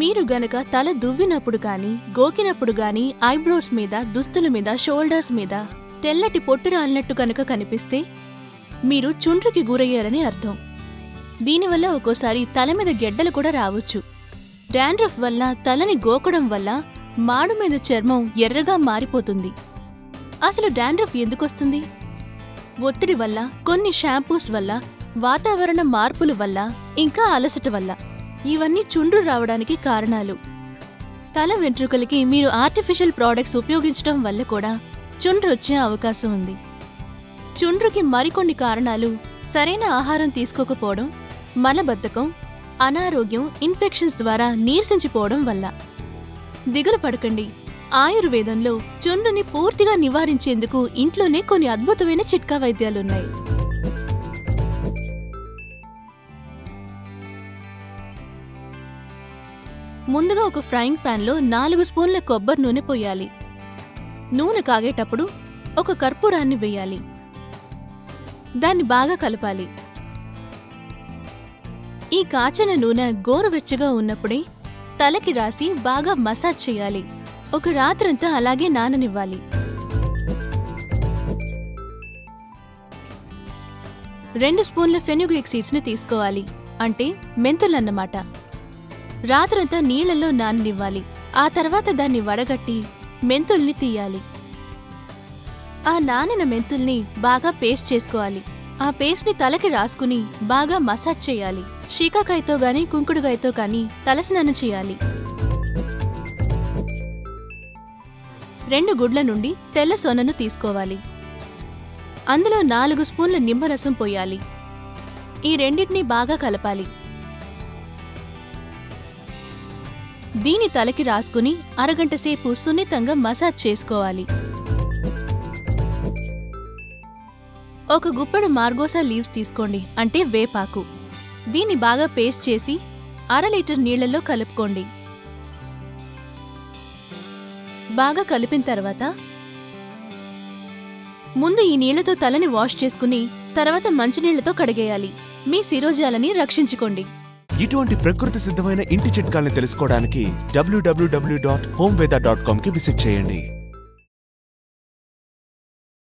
మీరు గనక తల దువ్వినప్పుడు గాని గోకినప్పుడు గాని ఐబ్రోస్ మీద దుస్తుల మీద షోల్డర్స్ మీద తెల్లటి పొట్టు రాలినట్టు కనుక కనిపిస్తే మీరు చుండ్రుకి గురయ్యారని అర్థం. దీనివల్ల ఒక్కోసారి తల మీద గెడ్డలు కూడా రావచ్చు. డాండ్రఫ్ వల్ల తలని గోకడం వల్ల మాడు మీద చర్మం ఎర్రగా మారిపోతుంది. అసలు డాండ్రఫ్ ఎందుకొస్తుంది? ఒత్తిడి వల్ల, కొన్ని షాంపూస్ వల్ల, వాతావరణ మార్పుల వల్ల, ఇంకా అలసట వల్ల. ఇవన్నీ చుండ్రు రావడానికి కారణాలు. తల వెంట్రుకలకి మీరు ఆర్టిఫిషియల్ ప్రోడక్ట్స్ ఉపయోగించడం వల్ల కూడా చుండ్రు వచ్చే అవకాశం ఉంది. చుండ్రుకి మరికొన్ని కారణాలు సరైన ఆహారం తీసుకోకపోవడం, మలబద్ధకం, అనారోగ్యం, ఇన్ఫెక్షన్స్ ద్వారా నీరసించిపోవడం వల్ల. దిగులు పడకండి. ఆయుర్వేదంలో చుండ్రుని పూర్తిగా నివారించేందుకు ఇంట్లోనే కొన్ని అద్భుతమైన చిట్కా వైద్యాలున్నాయి. ముందుగా ఒక ఫ్రైయింగ్ ప్యాన్లో 4 స్పూన్ల కొబ్బరి నూనె పోయాలి. నూనె కాగేటప్పుడు ఒక కర్పూరాన్ని వేయాలి. దాన్ని బాగా కలపాలి. ఈ కాచిన నూనె గోరువెచ్చగా ఉన్నప్పుడే తలకి రాసి బాగా మసాజ్ చేయాలి. ఒక రాత్రంతా అలాగే నాననివ్వాలి. 2 స్పూన్ల ఫెనుగ్రీక్ సీడ్స్ ని తీసుకోవాలి, అంటే మెంతులన్నమాట. రాత్రంతా నీళ్లలో నాననివ్వాలి. ఆ తర్వాత దాన్ని వడగట్టి మెంతుల్ని తీయాలి. ఆ నానిన మెంతుల్ని బాగా పేస్ట్ చేసుకోవాలి. ఆ పేస్ట్ ని తలకి రాసుకుని బాగా మసాజ్ చేయాలి. షీకాకాయతో గాని కుంకుడుగాయతో కానీ తలస్నానం చేయాలి. 2 గుడ్ల నుండి తెల్ల సొనను తీసుకోవాలి. అందులో 4 స్పూన్ల నిమ్మరసం పోయాలి. ఈ రెండింటినీ బాగా కలపాలి. దీని తలకి రాసుకుని అరగంట సేపు సున్నితంగా మసాజ్ చేసుకోవాలి. ఒక గుప్పెడు మార్గోసా లీవ్స్ తీసుకోండి, అంటే వేపాకు. దీన్ని బాగా పేస్ట్ చేసి 1/2 లీటర్ నీళ్లలో కలుపుకోండి. బాగా కలిపిన తర్వాత ముందు ఈ నీళ్లతో తలని వాష్ చేసుకుని తర్వాత మంచినీళ్లతో కడిగేయాలి. మీ శిరోజాలని రక్షించుకోండి. ఇటువంటి ప్రకృతి సిద్ధమైన ఇంటి చిట్కాల్ని తెలుసుకోవడానికి www.homeveda.com కి విజిట్ చేయండి.